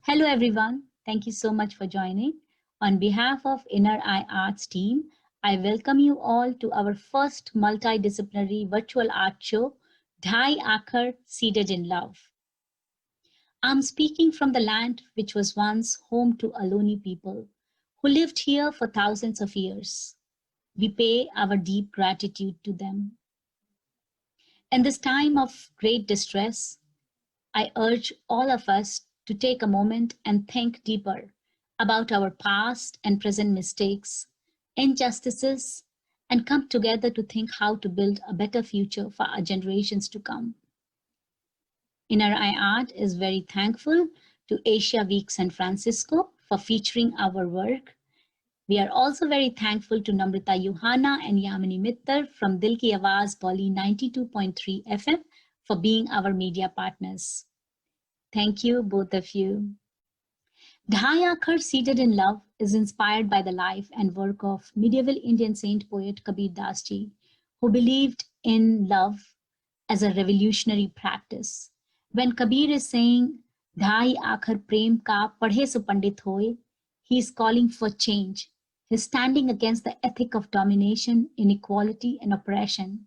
Hello, everyone. Thank you so much for joining. On behalf of InnerEye Arts team, I welcome you all to our first multidisciplinary virtual art show, Dhai Akhar, Seated in Love. I'm speaking from the land which was once home to Aloni people who lived here for thousands of years. We pay our deep gratitude to them. In this time of great distress, I urge all of us to take a moment and think deeper about our past and present mistakes, injustices, and come together to think how to build a better future for our generations to come. InnerEye Art is very thankful to Asia Week San Francisco for featuring our work. We are also very thankful to Namrita Yuhana and Yamini Mittar from Dil Ki Awaaz Bolly 92.3 FM for being our media partners. Thank you, both of you. Dhai Akhar, Seated in Love is inspired by the life and work of medieval Indian saint poet Kabir Das ji, who believed in love as a revolutionary practice. When Kabir is saying, Dhai Akhar prem ka padhe so pandit hoye, he is calling for change. He is standing against the ethic of domination, inequality, and oppression.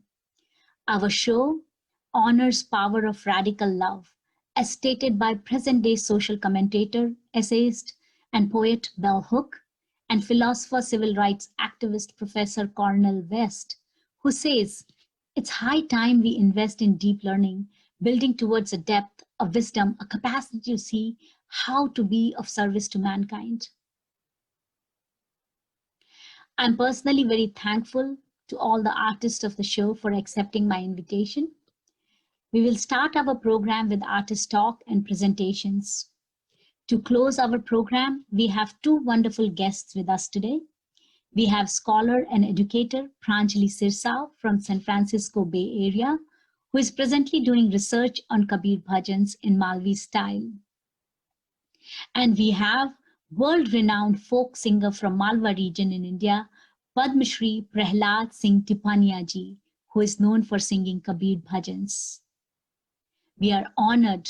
Our show honors power of radical love, as stated by present-day social commentator, essayist, and poet Bell Hook, and philosopher, civil rights activist Professor Cornel West, who says, it's high time we invest in deep learning, building towards a depth of wisdom, a capacity to see how to be of service to mankind. I'm personally very thankful to all the artists of the show for accepting my invitation. We will start our program with artist talk and presentations. To close our program, we have two wonderful guests with us today. We have scholar and educator Pranjali Sirasao from San Francisco Bay Area, who is presently doing research on Kabir bhajans in Malvi style. And we have world-renowned folk singer from Malwa region in India, Padmshri Prahlad Singh Tipaniya ji, who is known for singing Kabir bhajans. We are honored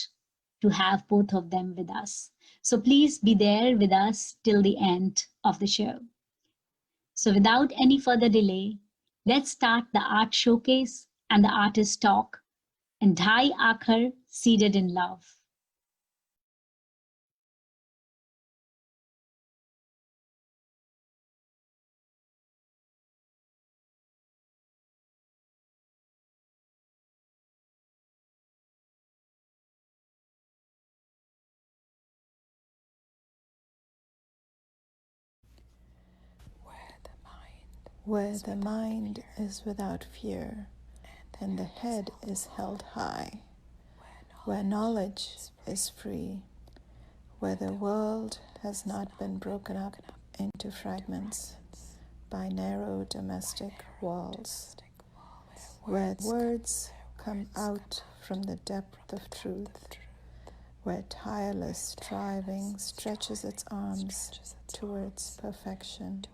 to have both of them with us. So please be there with us till the end of the show. So without any further delay, let's start the art showcase and the artist talk and Dhai Akhar, Seated in Love. Where the mind is without fear, and the head is held high, where knowledge is free, where the world has not been broken up into fragments by narrow domestic walls, where words come out from the depth of truth, where tireless striving stretches its arms towards perfection,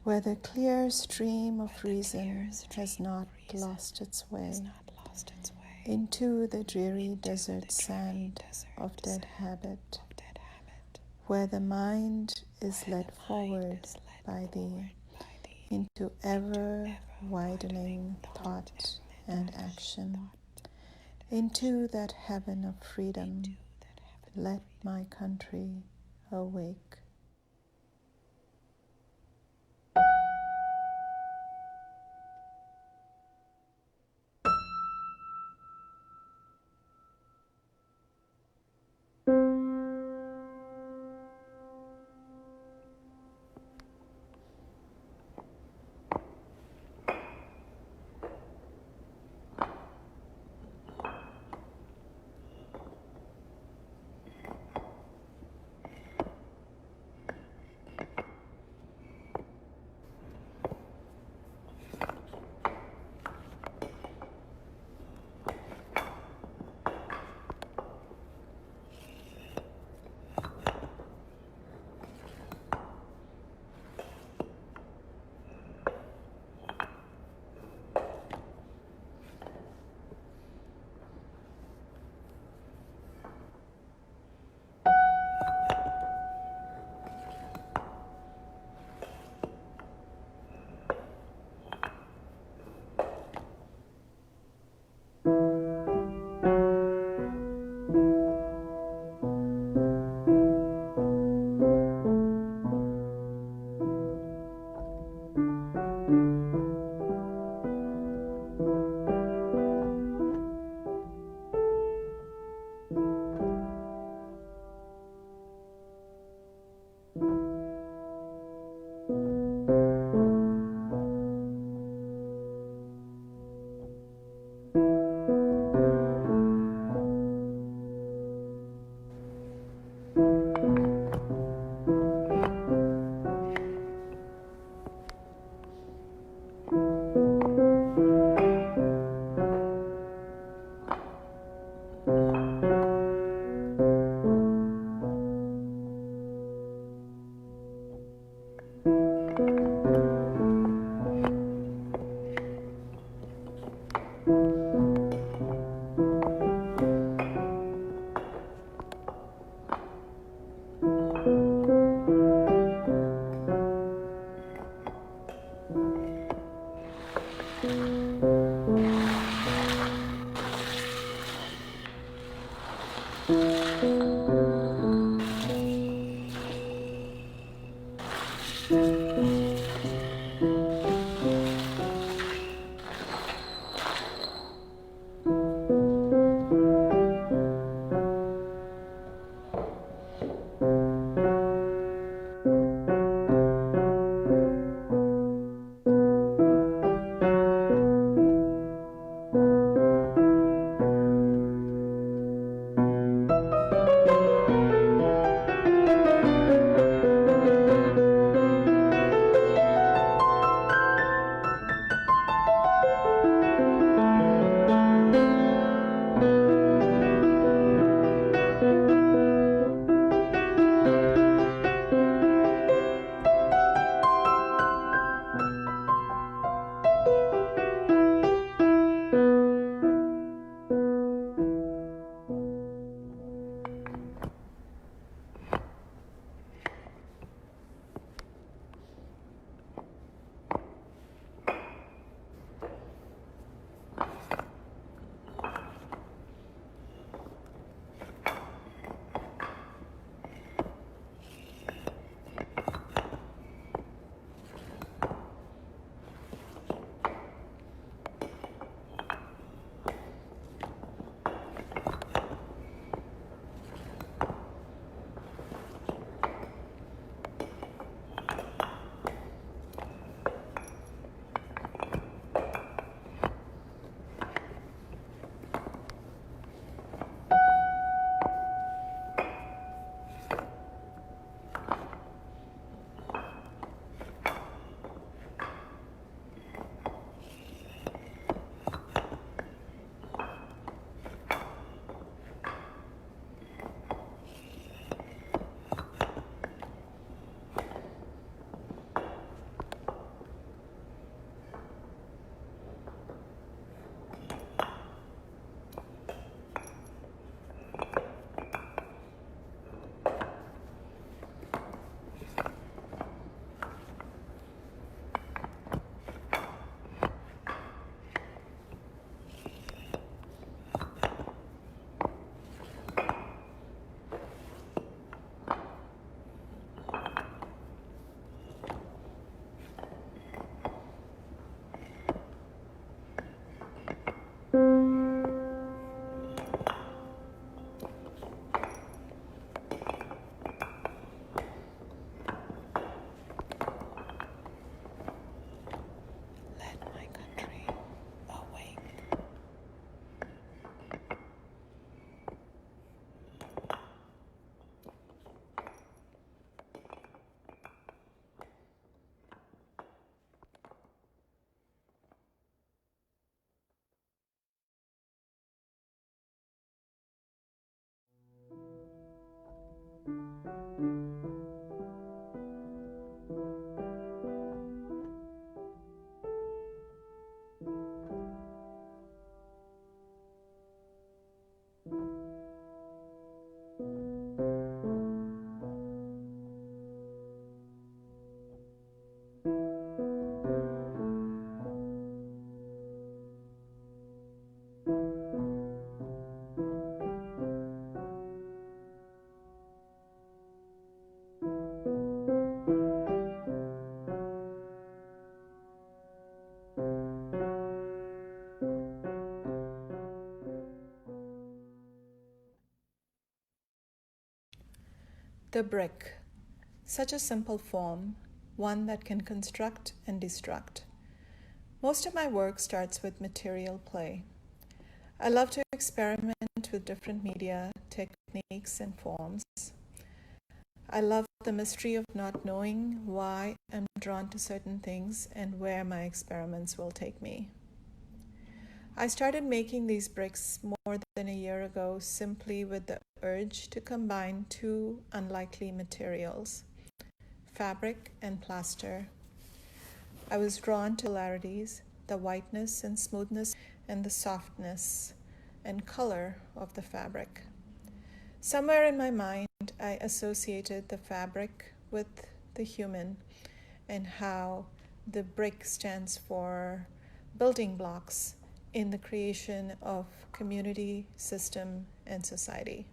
where the clear stream of reason has not lost its way into the dreary desert sand of dead habit, where the mind is led forward by thee into ever-widening thought and action, into that heaven of freedom. Let my country awake. The brick. Such a simple form, one that can construct and destruct. Most of my work starts with material play. I love to experiment with different media, techniques, and forms. I love the mystery of not knowing why I'm drawn to certain things and where my experiments will take me. I started making these bricks more than a year ago simply with the urge to combine two unlikely materials, fabric and plaster. I was drawn to polarities, the whiteness and smoothness and the softness and color of the fabric. Somewhere in my mind, I associated the fabric with the human and how the brick stands for building blocks in the creation of community, system, and society.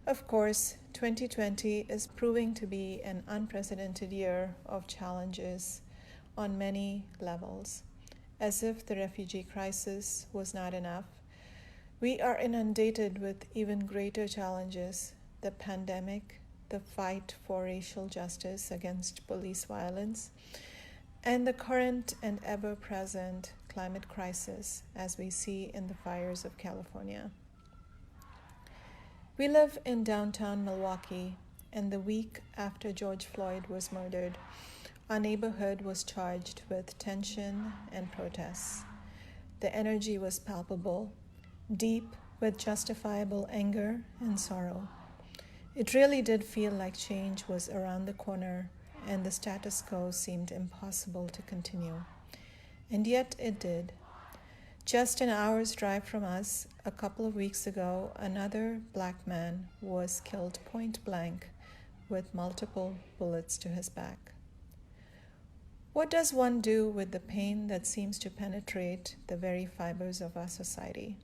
Of course, 2020 is proving to be an unprecedented year of challenges on many levels. As if the refugee crisis was not enough, we are inundated with even greater challenges: the pandemic, the fight for racial justice against police violence, and the current and ever-present climate crisis, as we see in the fires of California. We live in downtown Milwaukee, and the week after George Floyd was murdered, our neighborhood was charged with tension and protests. The energy was palpable, deep with justifiable anger and sorrow. It really did feel like change was around the corner and the status quo seemed impossible to continue. And yet it did. Just an hour's drive from us, a couple of weeks ago, another black man was killed point blank with multiple bullets to his back. What does one do with the pain that seems to penetrate the very fibers of our society?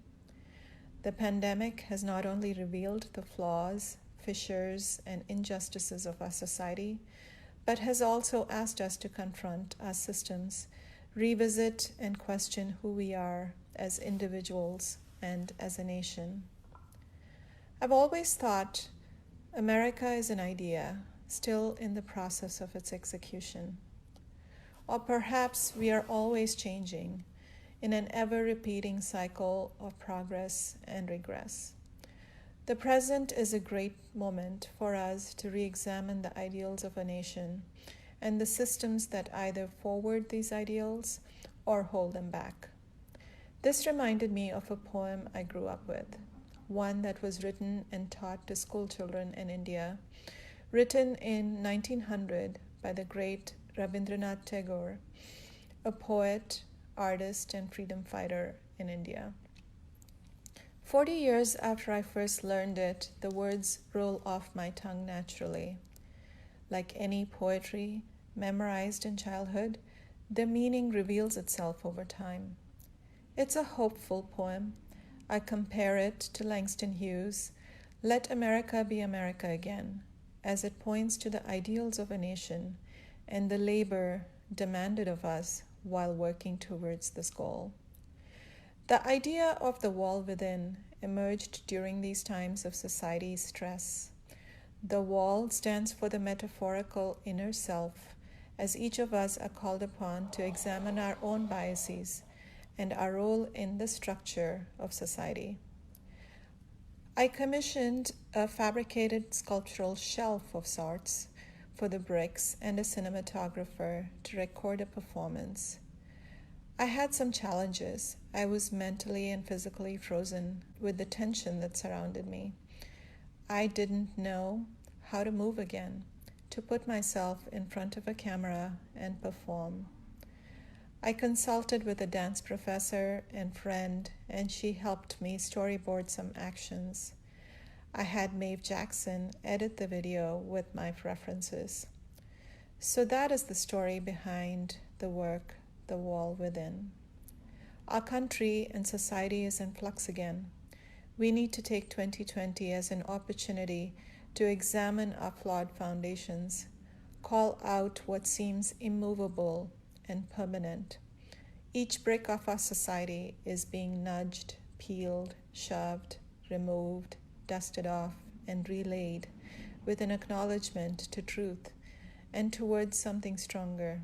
The pandemic has not only revealed the flaws, fissures, and injustices of our society, but has also asked us to confront our systems, revisit and question who we are as individuals and as a nation. I've always thought America is an idea, still in the process of its execution. Or perhaps we are always changing in an ever-repeating cycle of progress and regress. The present is a great moment for us to re-examine the ideals of a nation and the systems that either forward these ideals or hold them back. This reminded me of a poem I grew up with, one that was written and taught to school children in India, written in 1900 by the great Rabindranath Tagore, a poet, artist, and freedom fighter in India. 40 years after I first learned it, the words roll off my tongue naturally. Like any poetry memorized in childhood, the meaning reveals itself over time. It's a hopeful poem. I compare it to Langston Hughes' Let America Be America Again, as it points to the ideals of a nation and the labor demanded of us while working towards this goal. The idea of the wall within emerged during these times of society's stress. The wall stands for the metaphorical inner self, as each of us are called upon to examine our own biases and our role in the structure of society. I commissioned a fabricated sculptural shelf of sorts for the bricks and a cinematographer to record a performance. I had some challenges. I was mentally and physically frozen with the tension that surrounded me. I didn't know how to move again, to put myself in front of a camera and perform. I consulted with a dance professor and friend, and she helped me storyboard some actions. I had Maeve Jackson edit the video with my references. So that is the story behind the work, The Wall Within. Our country and society is in flux again. We need to take 2020 as an opportunity to examine our flawed foundations, call out what seems immovable and permanent. Each brick of our society is being nudged, peeled, shoved, removed, dusted off, and relaid with an acknowledgement to truth and towards something stronger.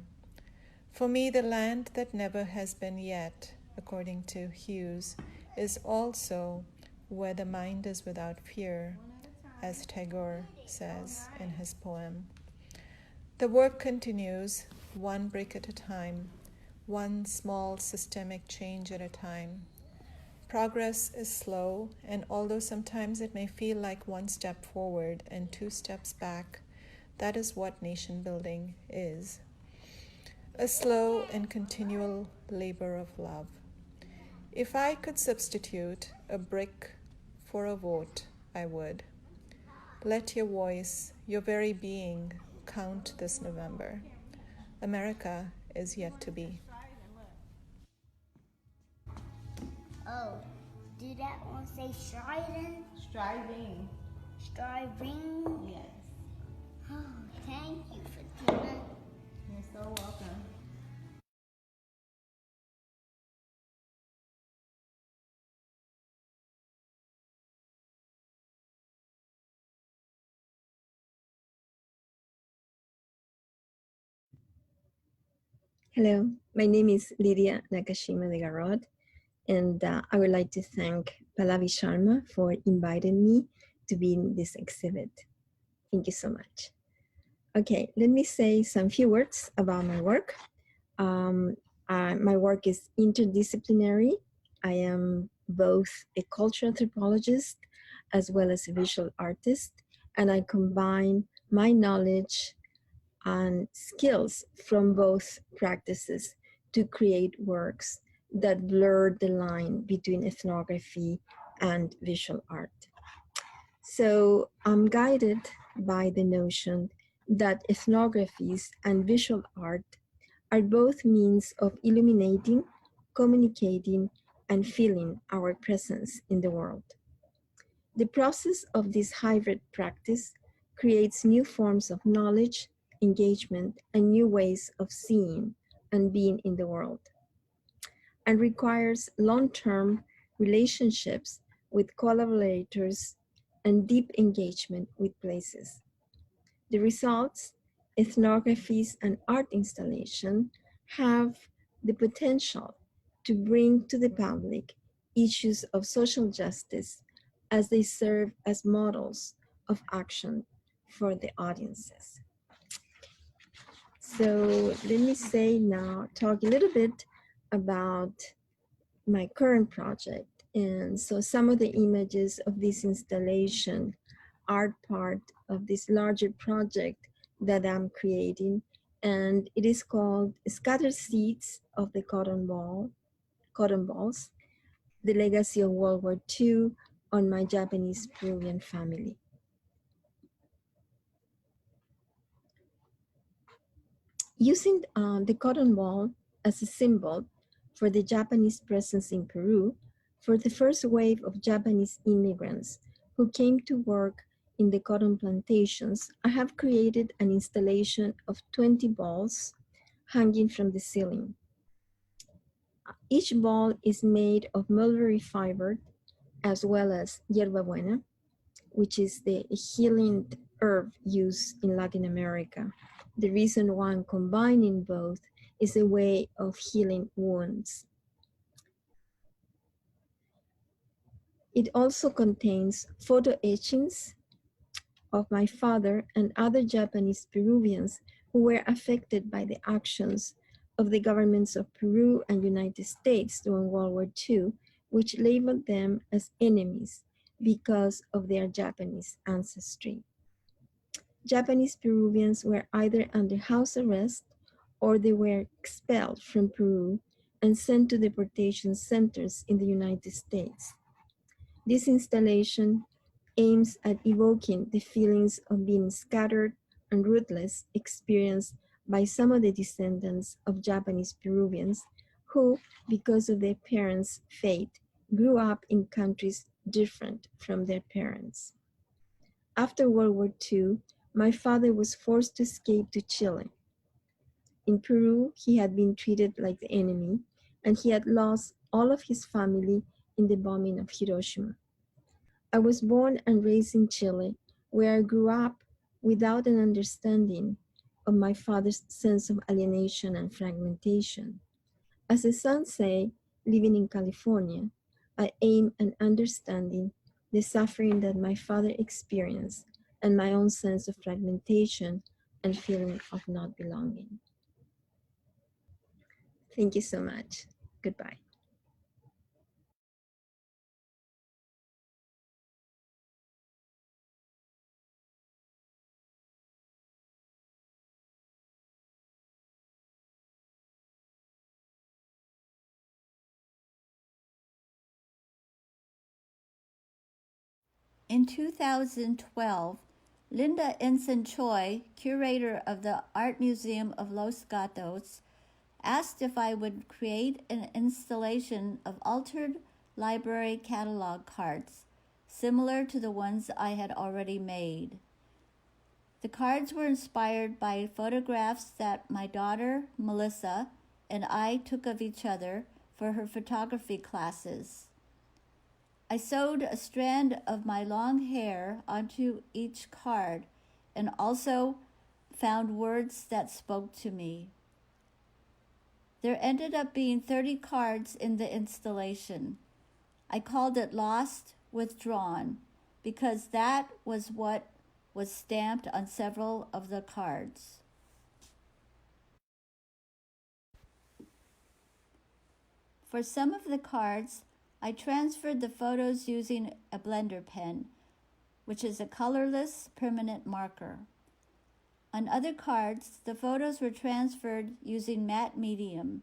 For me, the land that never has been yet, according to Hughes, is also where the mind is without fear, as Tagore says in his poem. The work continues, one brick at a time, one small systemic change at a time. Progress is slow, and although sometimes it may feel like one step forward and two steps back, that is what nation building is. A slow and continual labor of love. If I could substitute a brick for a vote, I would. Let your voice, your very being, count this November. America is yet to be. do that one say striving? Striving. Striving? Yes. Oh, thank you, Fatima. You're so welcome. Hello, my name is Lydia Nakashima Degarrod, and I would like to thank Pallavi Sharma for inviting me to be in this exhibit. Thank you so much. Okay, let me say some few words about my work. My work is interdisciplinary. I am both a cultural anthropologist as well as a visual artist, and I combine my knowledge and skills from both practices to create works that blur the line between ethnography and visual art. So I'm guided by the notion that ethnographies and visual art are both means of illuminating, communicating, and feeling our presence in the world. The process of this hybrid practice creates new forms of knowledge, engagement, and new ways of seeing and being in the world, and requires long-term relationships with collaborators and deep engagement with places. The results, ethnographies and art installation, have the potential to bring to the public issues of social justice as they serve as models of action for the audiences. So let me say now, talk a little bit about my current project. And so some of the images of this installation are part of this larger project that I'm creating. And it is called Scattered Seeds of the Cotton Balls, the Legacy of World War II on My Japanese Peruvian Family. Using the cotton ball as a symbol for the Japanese presence in Peru, for the first wave of Japanese immigrants who came to work in the cotton plantations, I have created an installation of 20 balls hanging from the ceiling. Each ball is made of mulberry fiber as well as yerba buena, which is the healing herb used in Latin America. The reason why I'm combining both is a way of healing wounds. It also contains photo etchings of my father and other Japanese Peruvians who were affected by the actions of the governments of Peru and United States during World War II, which labeled them as enemies because of their Japanese ancestry. Japanese Peruvians were either under house arrest or they were expelled from Peru and sent to deportation centers in the United States. This installation aims at evoking the feelings of being scattered and rootless experienced by some of the descendants of Japanese Peruvians who, because of their parents' fate, grew up in countries different from their parents. After World War II, my father was forced to escape to Chile. In Peru, he had been treated like the enemy, and he had lost all of his family in the bombing of Hiroshima. I was born and raised in Chile, where I grew up without an understanding of my father's sense of alienation and fragmentation. As a Sansei living in California, I aim at understanding the suffering that my father experienced and my own sense of fragmentation and feeling of not belonging. Thank you so much. Goodbye. In 2012, Linda Ensign Choi, curator of the Art Museum of Los Gatos, asked if I would create an installation of altered library catalog cards, similar to the ones I had already made. The cards were inspired by photographs that my daughter, Melissa, and I took of each other for her photography classes. I sewed a strand of my long hair onto each card and also found words that spoke to me. There ended up being 30 cards in the installation. I called it Lost Withdrawn because that was what was stamped on several of the cards. For some of the cards, I transferred the photos using a blender pen, which is a colorless permanent marker. On other cards, the photos were transferred using matte medium.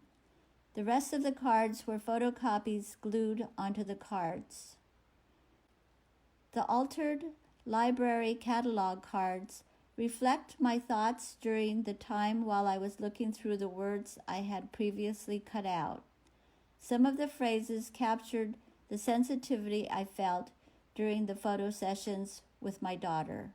The rest of the cards were photocopies glued onto the cards. The altered library catalog cards reflect my thoughts during the time while I was looking through the words I had previously cut out. Some of the phrases captured the sensitivity I felt during the photo sessions with my daughter.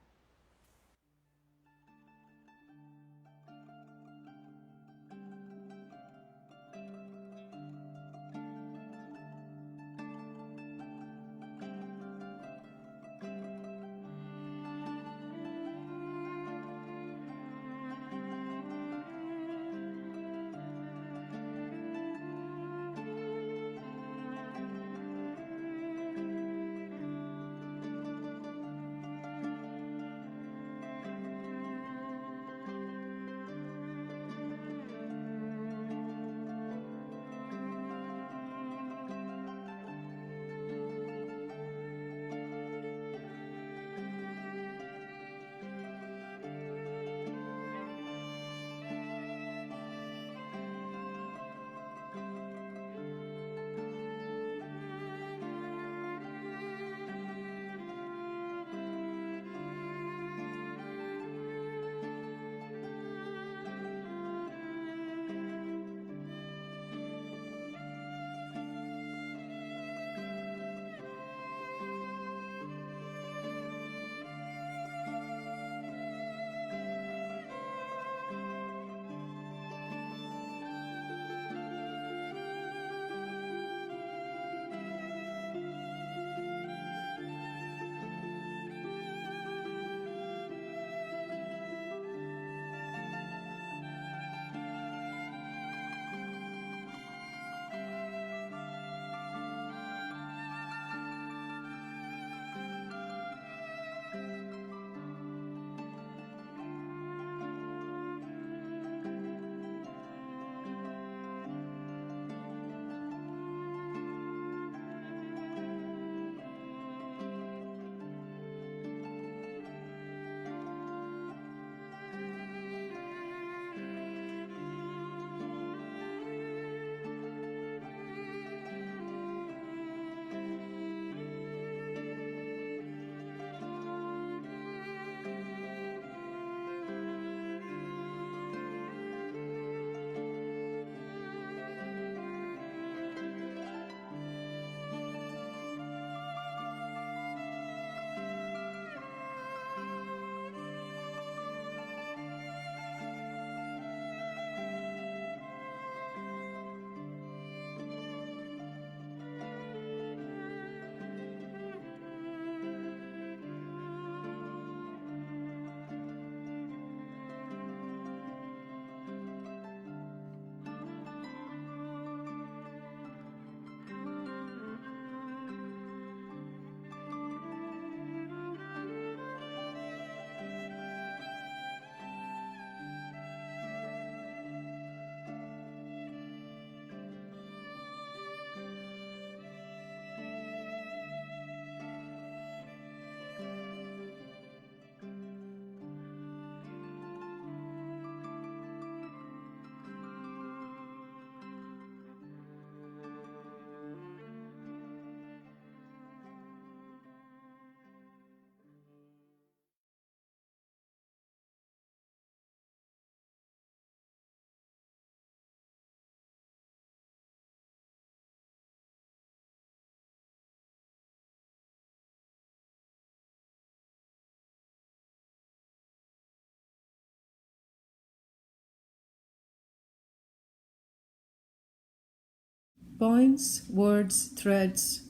Poems, words, threads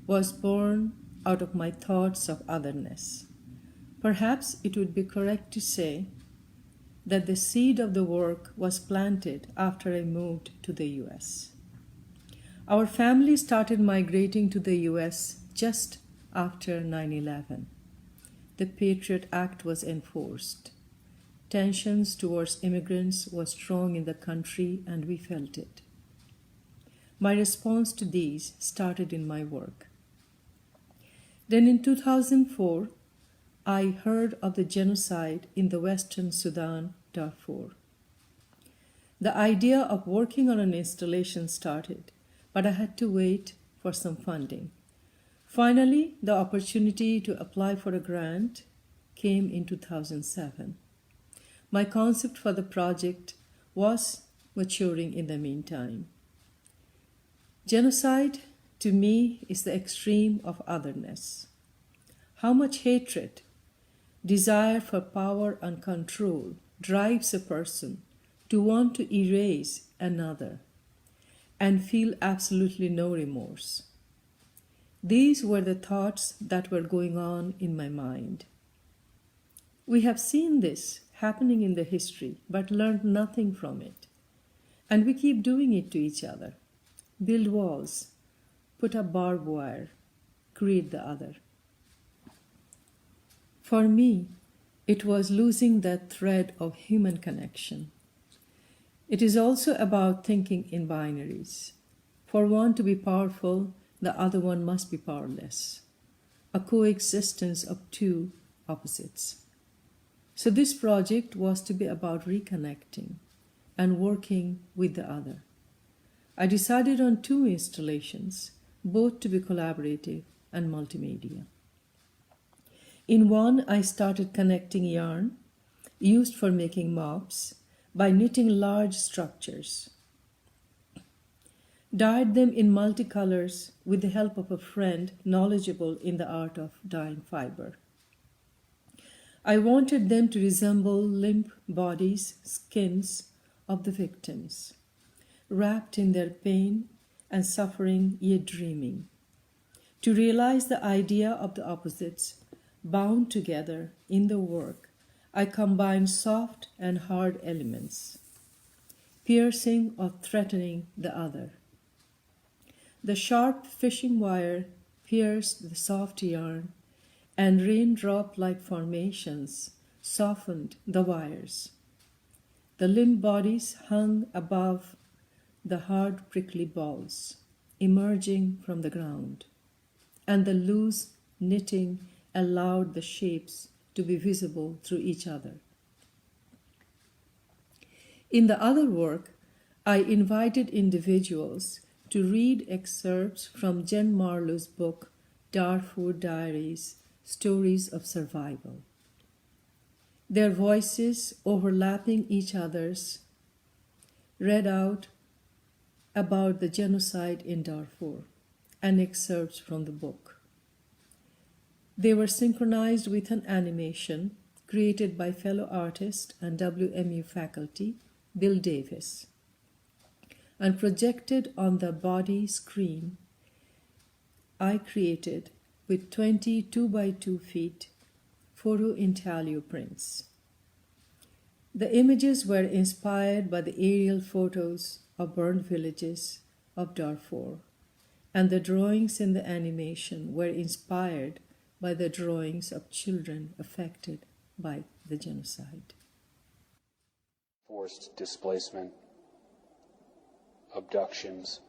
was born out of my thoughts of otherness. Perhaps it would be correct to say that the seed of the work was planted after I moved to the US. Our family started migrating to the US just after 9/11. The Patriot Act was enforced. Tensions towards immigrants were strong in the country, and we felt it. My response to these started in my work. Then in 2004, I heard of the genocide in the Western Sudan, Darfur. The idea of working on an installation started, but I had to wait for some funding. Finally, the opportunity to apply for a grant came in 2007. My concept for the project was maturing in the meantime. Genocide, to me, is the extreme of otherness. How much hatred, desire for power and control drives a person to want to erase another and feel absolutely no remorse. These were the thoughts that were going on in my mind. We have seen this happening in the history, but learned nothing from it. And we keep doing it to each other. Build walls, put up barbed wire, create the other. For me, it was losing that thread of human connection. It is also about thinking in binaries. For one to be powerful, the other one must be powerless. A coexistence of two opposites. So this project was to be about reconnecting and working with the other. I decided on 2 installations, both to be collaborative and multimedia. In one, I started connecting yarn, used for making mops, by knitting large structures. Dyed them in multicolors with the help of a friend knowledgeable in the art of dyeing fiber. I wanted them to resemble limp bodies, skins of the victims, wrapped in their pain and suffering yet dreaming. To realize the idea of the opposites bound together in the work, I combined soft and hard elements, piercing or threatening the other. The sharp fishing wire pierced the soft yarn, and raindrop-like formations softened the wires. The limp bodies hung above the hard prickly balls, emerging from the ground, and the loose knitting allowed the shapes to be visible through each other. In the other work, I invited individuals to read excerpts from Jen Marlow's book, Darfur Diaries, Stories of Survival. Their voices overlapping each other's read out about the genocide in Darfur and excerpts from the book. They were synchronized with an animation created by fellow artist and WMU faculty Bill Davis and projected on the body screen I created with 20 2x2 feet photo intaglio prints. The images were inspired by the aerial photos of burned villages of Darfur, and the drawings in the animation were inspired by the drawings of children affected by the genocide. Forced displacement, abductions.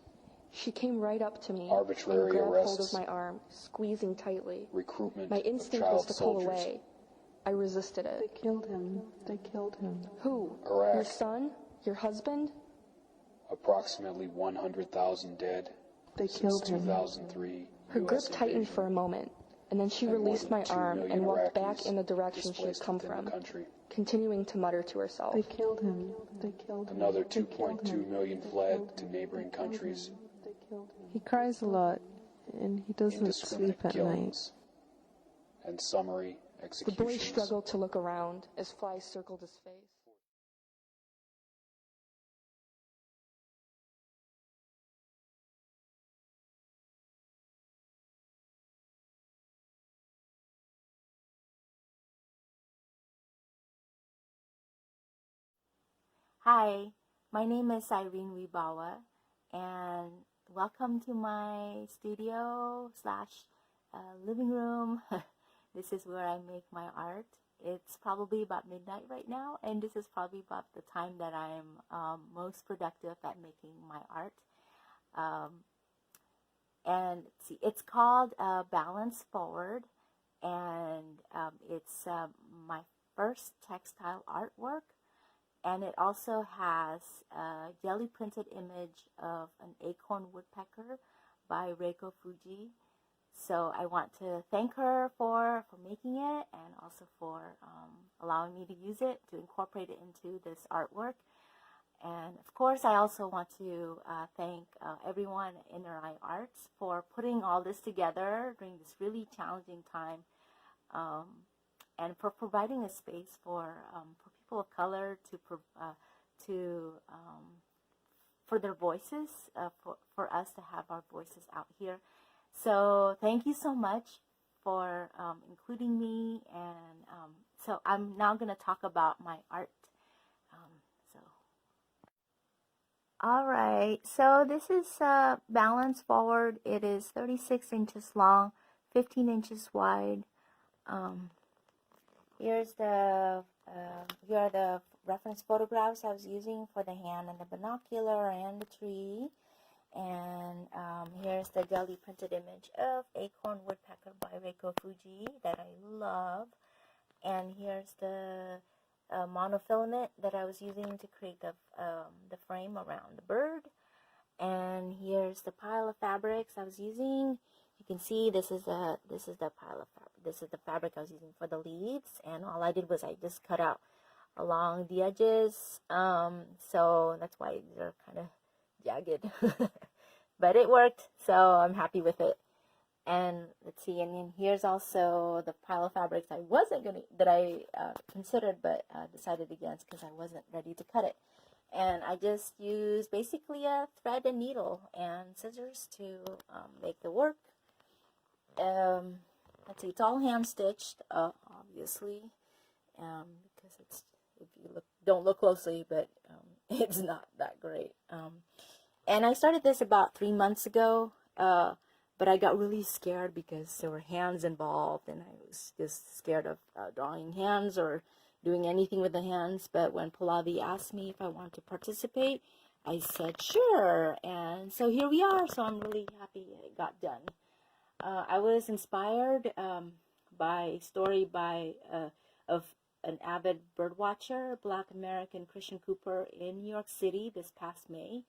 She came right up to me Arbitrary and grabbed hold of arrests. my arm, squeezing tightly. Recruitment My of instinct child was to pull soldiers. away. I resisted it. They killed him. They killed him. Who? Iraq. Your son? Your husband? Approximately 100,000 dead They since killed him. 2003. Her grip US tightened invasion, for a moment, and then she and more released than my 2 arm million and walked back Iraqis in the direction she had displaced come within from, the country. continuing to mutter to herself. They killed him. They killed him. Another They killed 2.2 him. million They fled killed to him. neighboring They killed countries. him. They killed him. He cries a lot, and he doesn't Indiscriminate sleep at night. killings and summary The executions. boy struggled to look around as flies circled his face. Hi, my name is Irene Wibawa, and welcome to my studio slash living room. This is where I make my art. It's probably about midnight right now, and this is probably about the time that I'm most productive at making my art. And see, it's called Balance Forward, and it's my first textile artwork. And it also has a jelly printed image of an acorn woodpecker by Reiko Fujii. So I want to thank her for making it, and also for allowing me to use it, to incorporate it into this artwork. And of course, I also want to thank everyone at InnerEye Arts for putting all this together during this really challenging time, and for providing a space for people of color for their voices, for us to have our voices out here. So thank you so much for including me, and so I'm now going to talk about my art. All right, so this is Balance Forward. It is 36 inches long, 15 inches wide. Here are the reference photographs I was using for the hand and the binocular and the tree. And here's the jelly printed image of acorn woodpecker by Reiko Fujii that I love. And here's the monofilament that I was using to create the frame around the bird. And here's the pile of fabrics I was using. You can see this is the pile of fabric. This is the fabric I was using for the leaves, and all I did was I just cut out along the edges. So that's why they're kind of jagged, but it worked. So I'm happy with it. And let's see, and then here's also the pile of fabrics that I considered, but decided against because I wasn't ready to cut it. And I just used basically a thread and needle and scissors to make the work. Let's see, it's all hand stitched, obviously, because it's, if you don't look closely, but it's not that great. And I started this about 3 months ago. But I got really scared because there were hands involved, and I was just scared of drawing hands or doing anything with the hands. But when Pallavi asked me if I wanted to participate, I said sure, and so here we are. So I'm really happy it got done. I was inspired by a story of an avid birdwatcher, Black American Christian Cooper, in New York City this past May.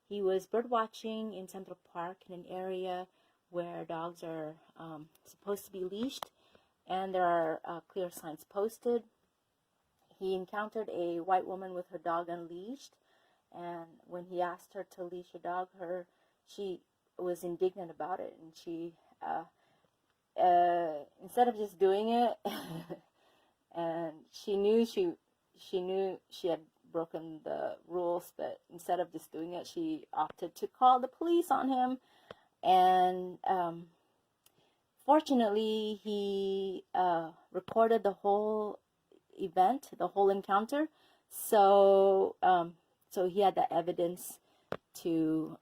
He was birdwatching in Central Park in an area where dogs are supposed to be leashed, and there are clear signs posted. He encountered a white woman with her dog unleashed, and when he asked her to leash her dog, she was indignant about it, and she instead of just doing it, and she knew she had broken the rules, but instead of just doing it, she opted to call the police on him. And fortunately, he recorded the whole event, the whole encounter. So he had the evidence to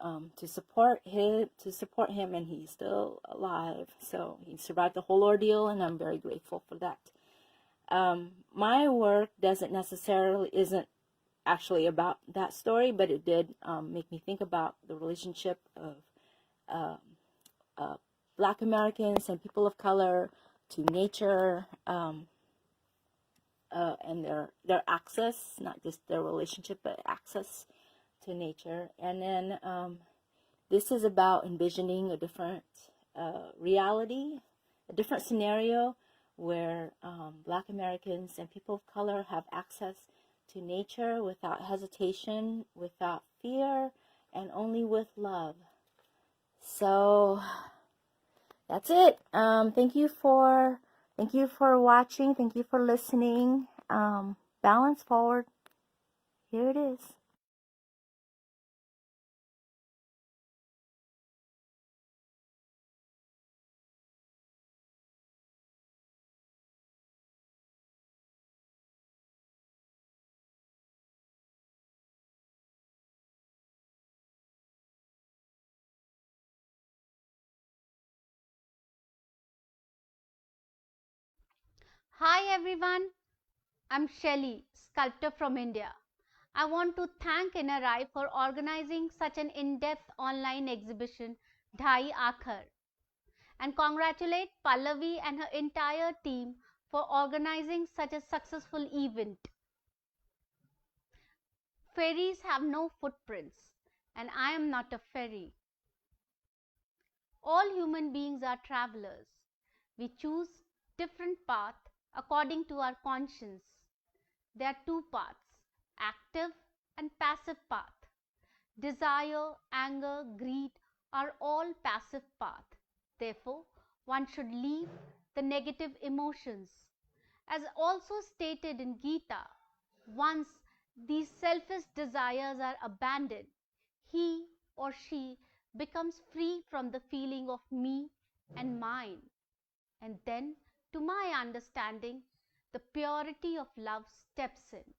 support him, and he's still alive. So he survived the whole ordeal, and I'm very grateful for that. My work isn't actually about that story, but it did make me think about the relationship of Black Americans and people of color to nature, and their access, not just their relationship, but access to nature. And then this is about envisioning a different reality, a different scenario where Black Americans and people of color have access to nature without hesitation, without fear, and only with love. So that's it. Thank you for watching. Thank you for listening. Balance Forward. Here it is. Hi everyone, I'm Shailly, sculptor from India. I want to thank InnerEye for organizing such an in-depth online exhibition, Dhai Akhar, and congratulate Pallavi and her entire team for organizing such a successful event. Fairies have no footprints, and I am not a fairy. All human beings are travelers. We choose different paths according to our conscience. There are two paths, active and passive path. Desire, anger, greed are all passive path. Therefore, one should leave the negative emotions. As also stated in Gita, once these selfish desires are abandoned, he or she becomes free from the feeling of me and mine. And then, to my understanding, the purity of love steps in.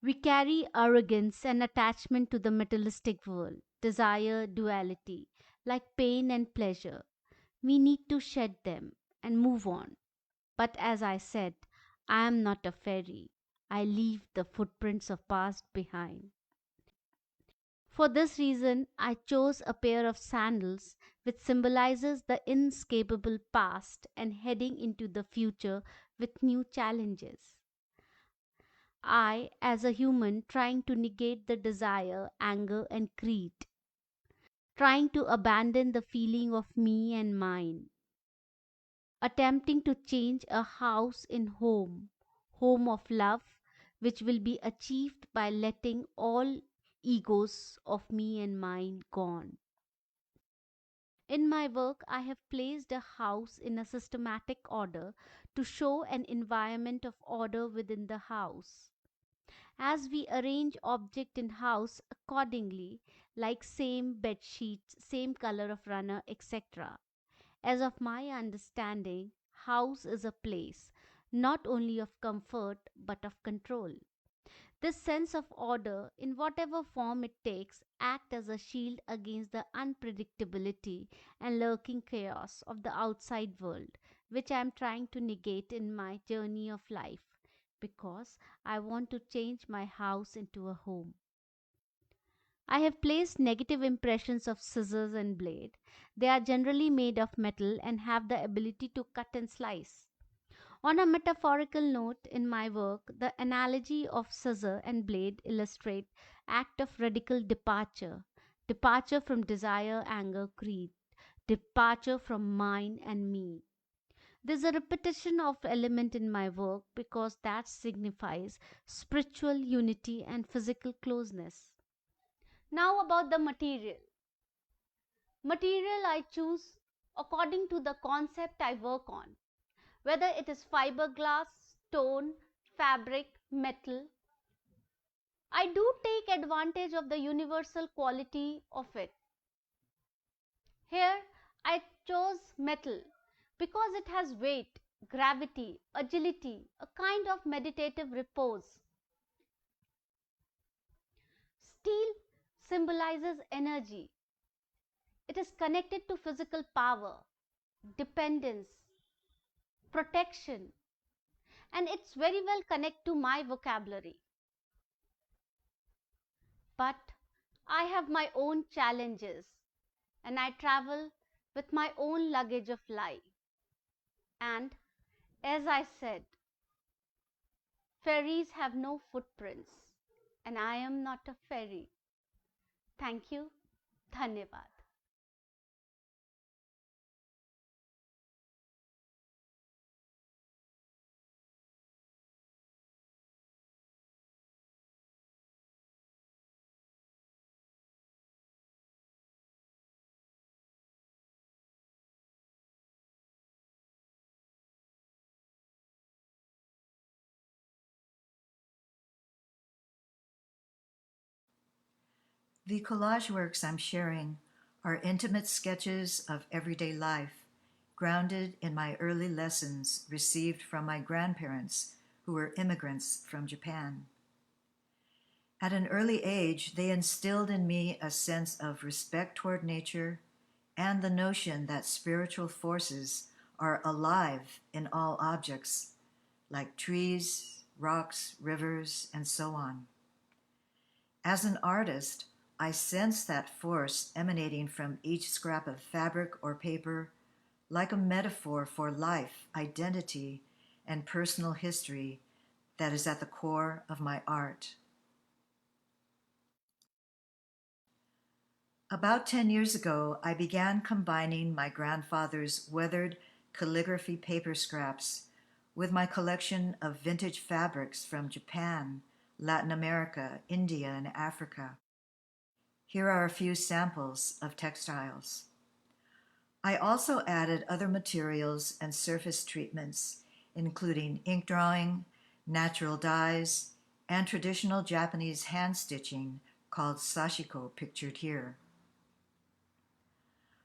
We carry arrogance and attachment to the materialistic world, desire, duality, like pain and pleasure. We need to shed them and move on. But as I said, I am not a fairy. I leave the footprints of past behind. For this reason, I chose a pair of sandals which symbolizes the inescapable past and heading into the future with new challenges. I, as a human, trying to negate the desire, anger, and greed, trying to abandon the feeling of me and mine, attempting to change a house in home, home of love, which will be achieved by letting all egos of me and mine gone. In my work, I have placed a house in a systematic order to show an environment of order within the house. As we arrange object in house accordingly, like same bed sheets, same color of runner, etc. As of my understanding, house is a place not only of comfort but of control. This sense of order, in whatever form it takes, act as a shield against the unpredictability and lurking chaos of the outside world, which I am trying to negate in my journey of life, because I want to change my house into a home. I have placed negative impressions of scissors and blade. They are generally made of metal and have the ability to cut and slice. On a metaphorical note, in my work, the analogy of scissor and blade illustrate act of radical departure, departure from desire, anger, greed, departure from mine and me. There's a repetition of element in my work because that signifies spiritual unity and physical closeness. Now about the material. Material I choose according to the concept I work on, whether it is fiberglass, stone, fabric, metal. I do take advantage of the universal quality of it. Here I chose metal because it has weight, gravity, agility, a kind of meditative repose. Steel symbolizes energy. It is connected to physical power, dependence, protection, and it's very well connected to my vocabulary. But I have my own challenges and I travel with my own luggage of life. And as I said, fairies have no footprints and I am not a fairy. Thank you. Dhanyavad. The collage works I'm sharing are intimate sketches of everyday life, grounded in my early lessons received from my grandparents who were immigrants from Japan. At an early age, they instilled in me a sense of respect toward nature and the notion that spiritual forces are alive in all objects, like trees, rocks, rivers, and so on. As an artist, I sense that force emanating from each scrap of fabric or paper, like a metaphor for life, identity, and personal history that is at the core of my art. About 10 years ago, I began combining my grandfather's weathered calligraphy paper scraps with my collection of vintage fabrics from Japan, Latin America, India, and Africa. Here are a few samples of textiles. I also added other materials and surface treatments, including ink drawing, natural dyes, and traditional Japanese hand stitching called sashiko, pictured here.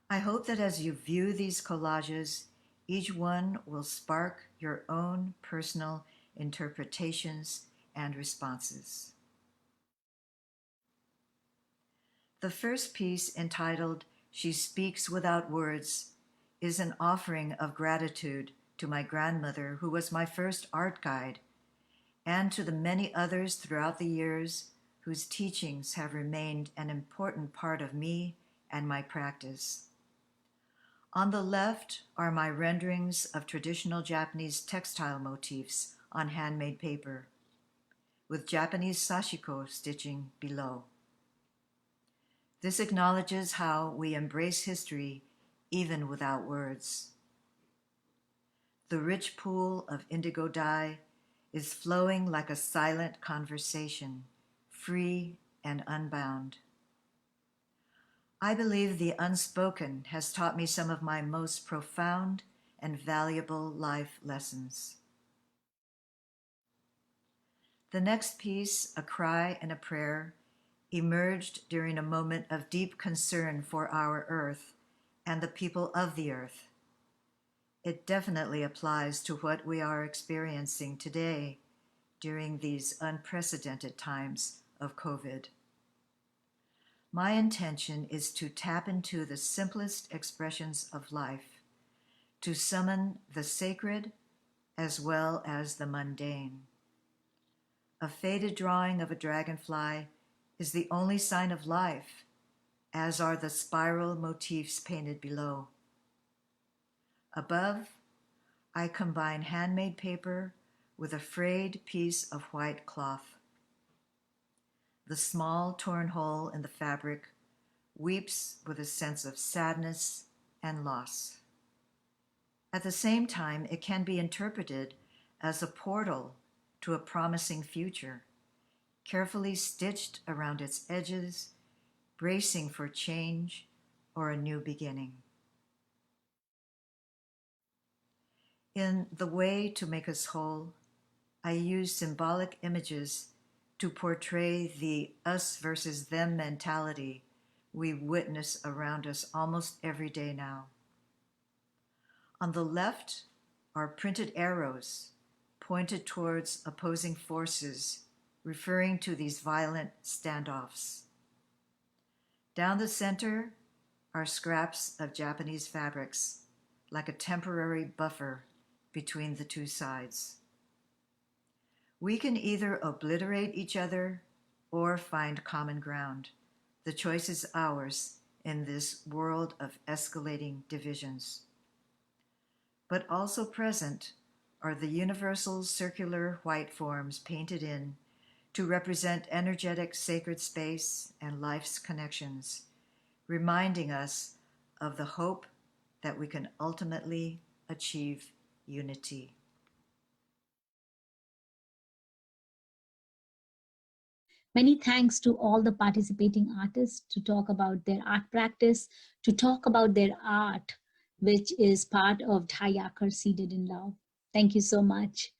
I hope that as you view these collages, each one will spark your own personal interpretations and responses. The first piece, entitled "She Speaks Without Words," is an offering of gratitude to my grandmother, who was my first art guide, and to the many others throughout the years whose teachings have remained an important part of me and my practice. On the left are my renderings of traditional Japanese textile motifs on handmade paper, with Japanese sashiko stitching below. This acknowledges how we embrace history even without words. The rich pool of indigo dye is flowing like a silent conversation, free and unbound. I believe the unspoken has taught me some of my most profound and valuable life lessons. The next piece, "A Cry and a Prayer," emerged during a moment of deep concern for our earth and the people of the earth. It definitely applies to what we are experiencing today during these unprecedented times of COVID. My intention is to tap into the simplest expressions of life, to summon the sacred as well as the mundane. A faded drawing of a dragonfly is the only sign of life, as are the spiral motifs painted below. Above, I combine handmade paper with a frayed piece of white cloth. The small torn hole in the fabric weeps with a sense of sadness and loss. At the same time, it can be interpreted as a portal to a promising future, carefully stitched around its edges, bracing for change or a new beginning. In The Way to Make Us Whole, I use symbolic images to portray the us versus them mentality we witness around us almost every day now. On the left are printed arrows pointed towards opposing forces, referring to these violent standoffs. Down the center are scraps of Japanese fabrics, like a temporary buffer between the two sides. We can either obliterate each other or find common ground. The choice is ours in this world of escalating divisions. But also present are the universal circular white forms painted in to represent energetic sacred space and life's connections, reminding us of the hope that we can ultimately achieve unity. Many thanks to all the participating artists to talk about their art practice, to talk about their art, which is part of Dhai Akhar, Seated in Love. Thank you so much.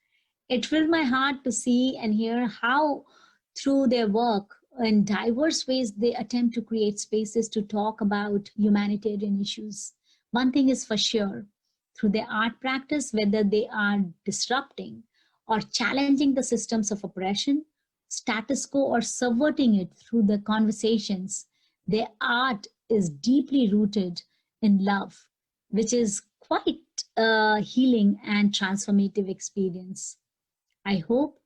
It filled my heart to see and hear how, through their work, in diverse ways, they attempt to create spaces to talk about humanitarian issues. One thing is for sure, through their art practice, whether they are disrupting or challenging the systems of oppression, status quo, or subverting it through the conversations, their art is deeply rooted in love, which is quite a healing and transformative experience. I hope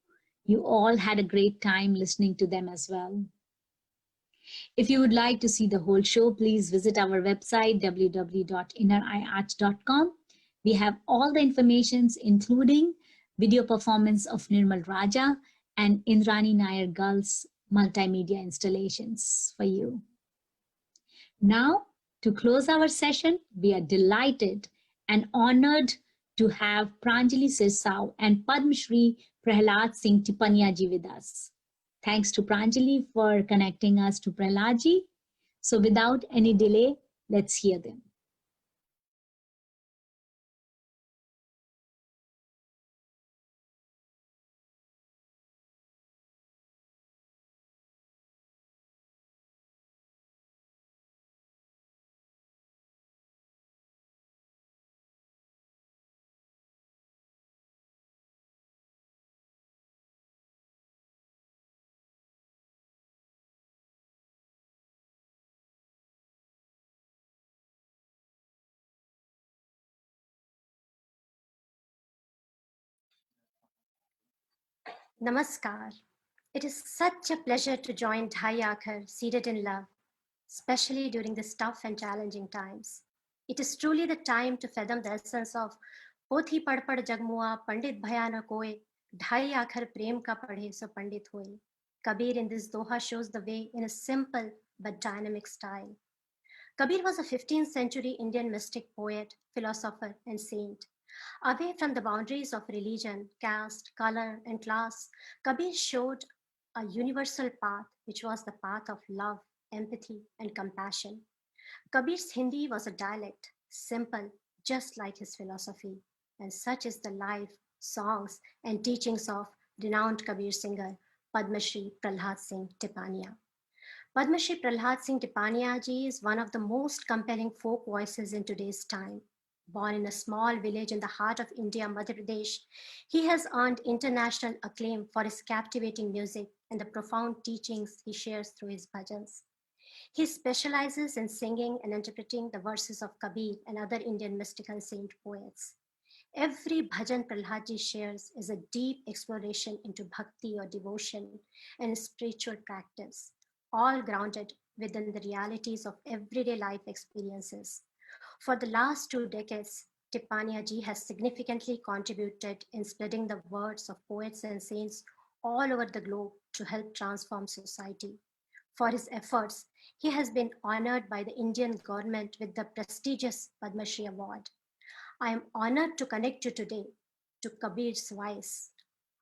you all had a great time listening to them as well. If you would like to see the whole show, please visit our website www.innereyeart.com. We have all the informations, including video performance of Nirmal Raja and Indrani Nayar Gall's multimedia installations for you. Now, to close our session, we are delighted and honored to have Pranjali Sirasao and Padmshri Prahlad Singh Tipaniya ji with us. Thanks to Pranjali for connecting us to Prahlad ji. So without any delay, let's hear them. Namaskar. It is such a pleasure to join Dhai Akhar, seated in love, especially during these tough and challenging times. It is truly the time to fathom the essence of Pothi pad pad jagmua, Pandit bhayana koe, Dhai Akhar prem ka padhe so Pandit hoye. Kabir in this doha shows the way in a simple but dynamic style. Kabir was a 15th century Indian mystic poet, philosopher, and saint. Away from the boundaries of religion, caste, color, and class, Kabir showed a universal path, which was the path of love, empathy, and compassion. Kabir's Hindi was a dialect, simple, just like his philosophy, and such is the life, songs, and teachings of renowned Kabir singer Padmshri Prahlad Singh Tipaniya. Padmshri Prahlad Singh Tipaniya ji is one of the most compelling folk voices in today's time. Born in a small village in the heart of India, Madhya Pradesh, he has earned international acclaim for his captivating music and the profound teachings he shares through his bhajans. He specializes in singing and interpreting the verses of Kabir and other Indian mystical saint poets. Every bhajan Prahlad shares is a deep exploration into bhakti or devotion and spiritual practice, all grounded within the realities of everyday life experiences. For the last 2 decades, Tipaniya ji has significantly contributed in spreading the words of poets and saints all over the globe to help transform society. For his efforts, he has been honored by the Indian government with the prestigious Padma Shri Award. I am honored to connect you today to Kabir's voice,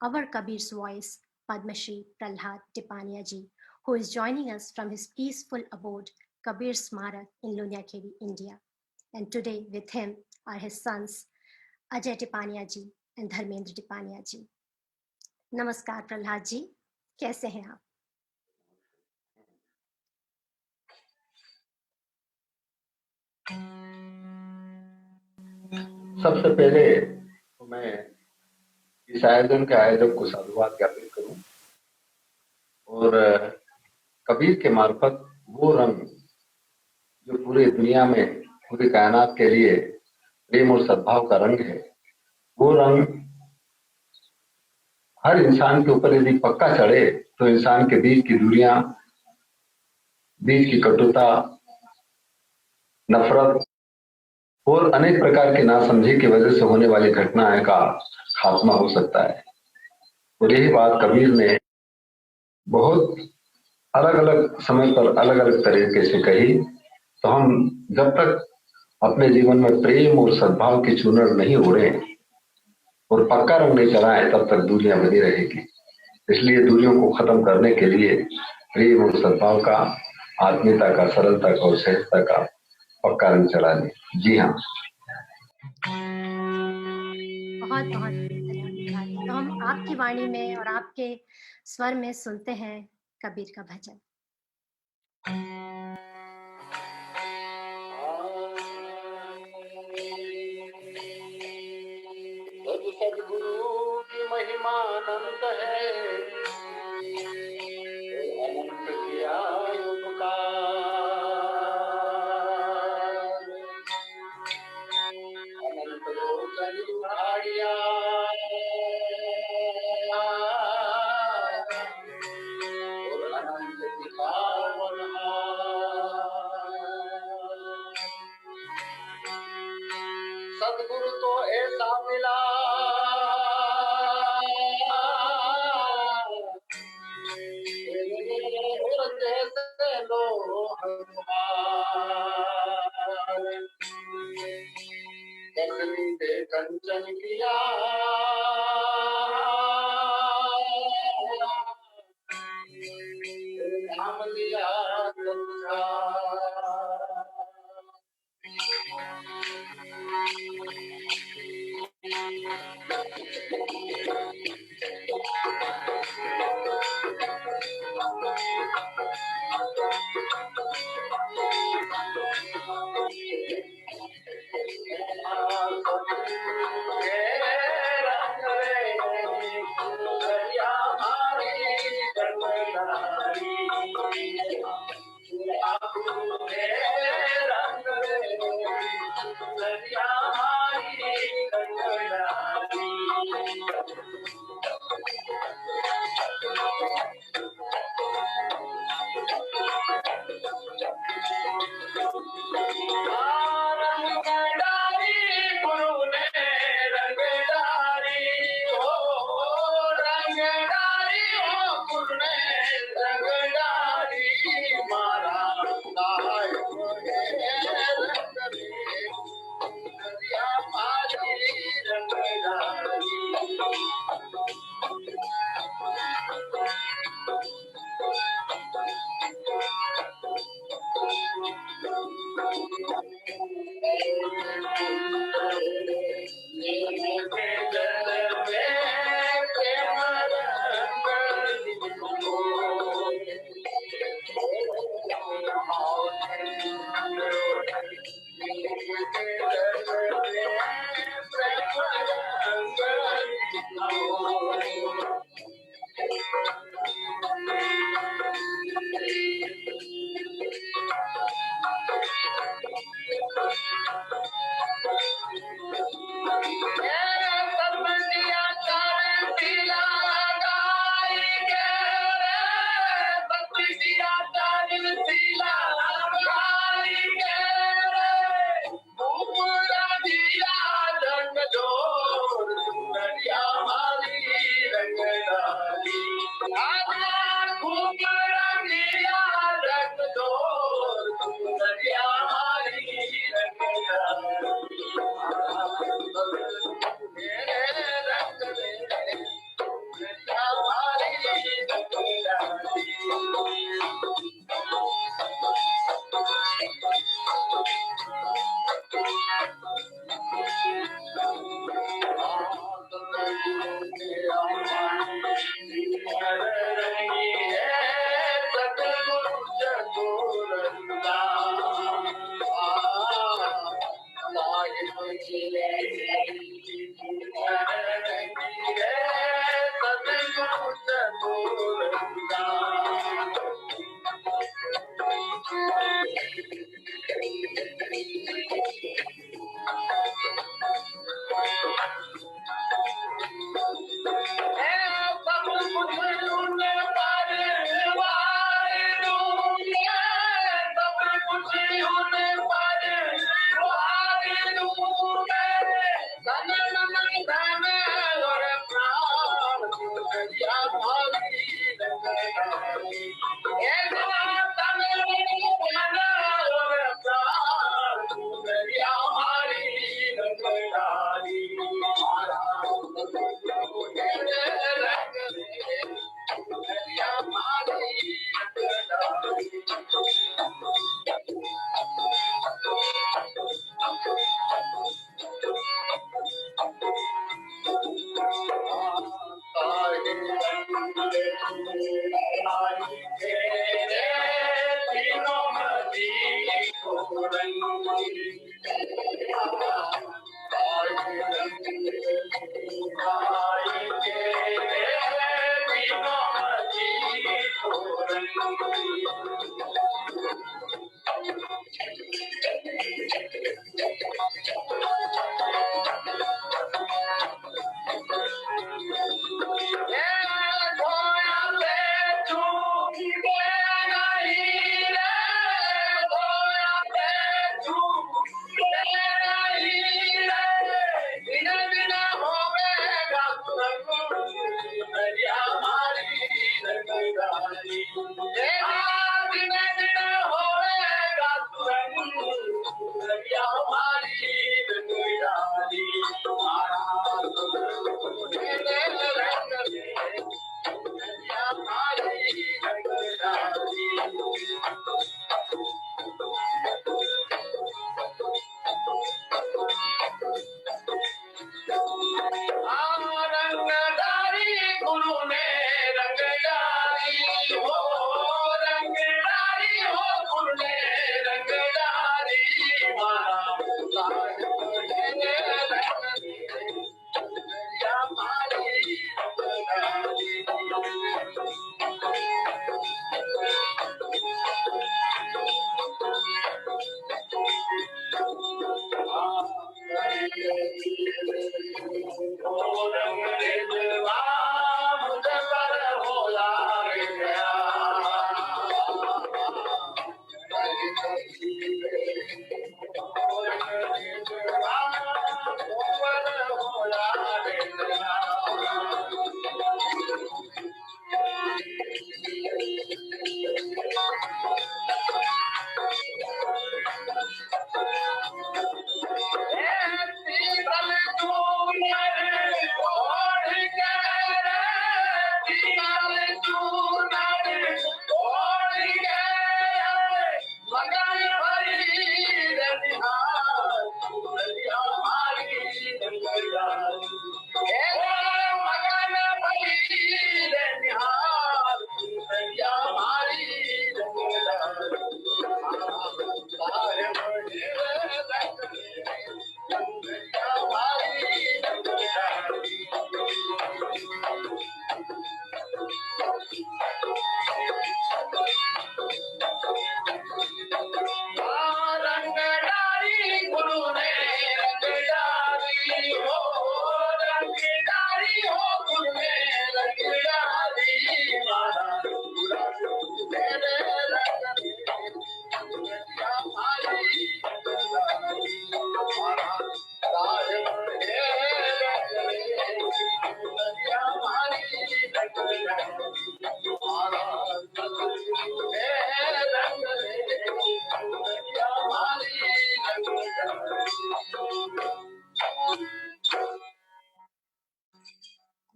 our Kabir's voice, Padma Shri Prahlad Tipaniya ji, who is joining us from his peaceful abode, Kabir Smarak in Lunyakeri, India. And today with him are his sons, Ajay Tipaniya ji and Dharmendra Tipaniya ji. Namaskar Prahlad ji, कैसे हैं आप? सबसे पहले तो मैं इस आयोजन के आयोजक को साधुवाद ज्ञापित करूं और कबीर के मार्फत वो रंग जो पूरी दुनिया में पूरी कायनात के लिए प्रेम और सद्भाव का रंग है, वो रंग हर इंसान के ऊपर यदि पक्का चढ़े तो इंसान के बीच की दूरियां, बीच की कटुता, नफरत और अनेक प्रकार के नासमझी की वजह से होने वाली घटनाएं का खात्मा हो सकता है। और यही बात कबीर ने बहुत अलग अलग समय पर अलग अलग तरीके से कही। तो हम जब तक अपने जीवन में प्रेम और सद्भाव की चुनर नहीं उड़े और पक्का रंग नहीं चलाएं, तब तक दूरियां बनी रहेगी। इसलिए दूरियों को खत्म करने के लिए प्रेम और सद्भाव का, आत्मीयता का, सरलता का और सहजता का पक्का रंग चला लें। जी हाँ, बहुत बहुत धन्यवाद। तो हम आपकी वाणी में और आपके स्वर में सुनते हैं कबीर का भजन। सद्गुरु की महिमा अनंत है, अनंत किया उपकार, सदगुरु तो ऐसा मिला जैसे लो दे कंचन किया नाम लिया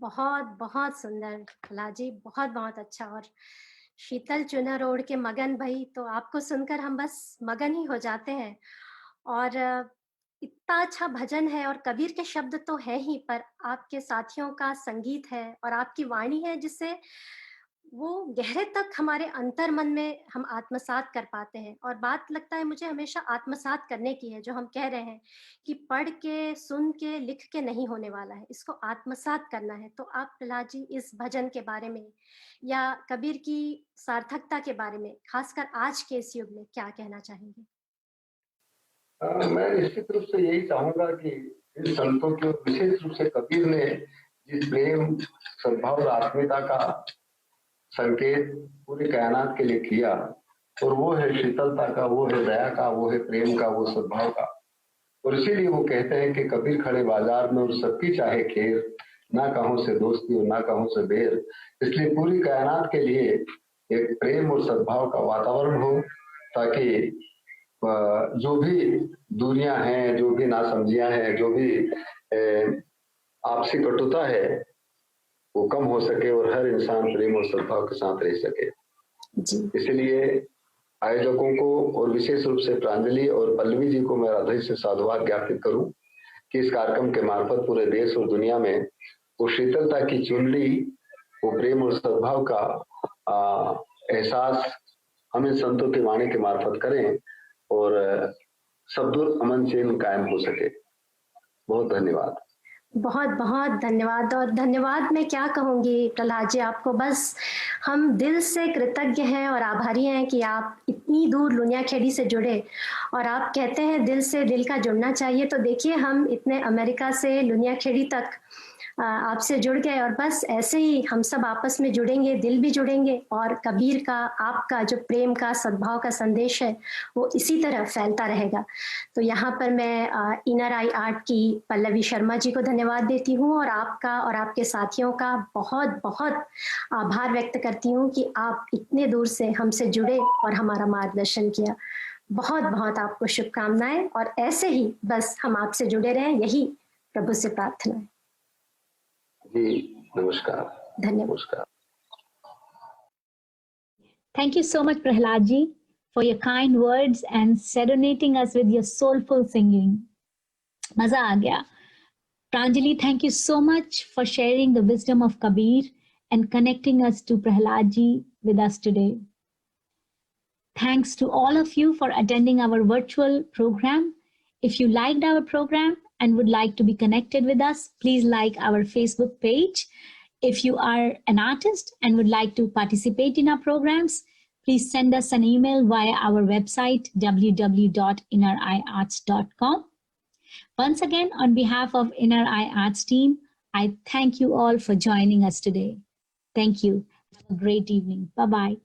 बहुत बहुत सुंदर जी, बहुत बहुत अच्छा। और शीतल चुनर ओढ़ के मगन भई, तो आपको सुनकर हम बस मगन ही हो जाते हैं। और इतना अच्छा भजन है और कबीर के शब्द तो है ही, पर आपके साथियों का संगीत है और आपकी वाणी है जिससे वो गहरे तक हमारे अंतर मन में हम आत्मसात कर पाते हैं। और बात लगता है मुझे हमेशा आत्मसात करने की है, जो हम कह रहे हैं कि पढ़ के, सुन के, लिख के नहीं होने वाला है, इसको आत्मसात करना है। तो आप प्रहलाद जी इस भजन के बारे में या कबीर की सार्थकता के बारे में, खासकर आज के इस युग में, क्या कहना चाहेंगे? मैं निश्चित रूप से यही चाहूंगा कि इन संतों के, विशेष रूप से कबीर ने जिस प्रेम, सद्भाव और आत्मीयता का संकेत पूरी कायनात के लिए किया, और वो है शीतलता का, वो है दया का, वो है प्रेम का, वो सद्भाव का। और इसीलिए वो कहते हैं कि कबीर खड़े बाजार में और सबकी चाहे खेर, ना कहूं से दोस्ती और ना कहूं से बेर। इसलिए पूरी कायनात के लिए एक प्रेम और सद्भाव का वातावरण हो, ताकि जो भी दूरियां हैं, जो भी नासमझियां हैं, जो भी आपसी कटुता है, वो कम हो सके और हर इंसान प्रेम और सद्भाव के साथ रह सके। इसलिए आयोजकों को और विशेष रूप से प्रांजलि और पल्लवी जी को मैं हृदय से साधुवाद ज्ञापित करूं कि इस कार्यक्रम के मार्फत पूरे देश और दुनिया में वो शीतलता की चुनरी, वो प्रेम और सद्भाव का एहसास हम इन संतों की वाणी के मार्फत करें और सद्दुर अमन चैन कायम हो सके। बहुत धन्यवाद। बहुत बहुत धन्यवाद। और धन्यवाद मैं क्या कहूँगी प्रहलाद जी, आपको बस हम दिल से कृतज्ञ हैं और आभारी हैं कि आप इतनी दूर लुनियाखेड़ी से जुड़े। और आप कहते हैं दिल से दिल का जुड़ना चाहिए, तो देखिए हम इतने अमेरिका से लुनियाखेड़ी तक आपसे जुड़ गए, और बस ऐसे ही हम सब आपस में जुड़ेंगे, दिल भी जुड़ेंगे, और कबीर का, आपका जो प्रेम का, सद्भाव का संदेश है वो इसी तरह फैलता रहेगा। तो यहाँ पर मैं इनर आई आर्ट की पल्लवी शर्मा जी को धन्यवाद देती हूँ और आपका और आपके साथियों का बहुत बहुत आभार व्यक्त करती हूँ कि आप इतने दूर से हमसे जुड़े और हमारा मार्गदर्शन किया। बहुत बहुत आपको शुभकामनाएं, और ऐसे ही बस हम आपसे जुड़े रहें, यही प्रभु से प्रार्थना है। नमस्कार। धन्यवाद। नमस्कार। Thank you so much, Prahlad ji, for your kind words and serenading us with your soulful singing. Maza aa gaya. Pranjali, thank you so much for sharing the wisdom of Kabir and connecting us to Prahlad ji with us today. Thanks to all of you for attending our virtual program. If you liked our program and would like to be connected with us, please like our Facebook page. If you are an artist and would like to participate in our programs, please send us an email via our website, www.innereyearts.com. Once again, on behalf of InnerEye Arts team, I thank you all for joining us today. Thank you. Have a great evening. Bye-bye.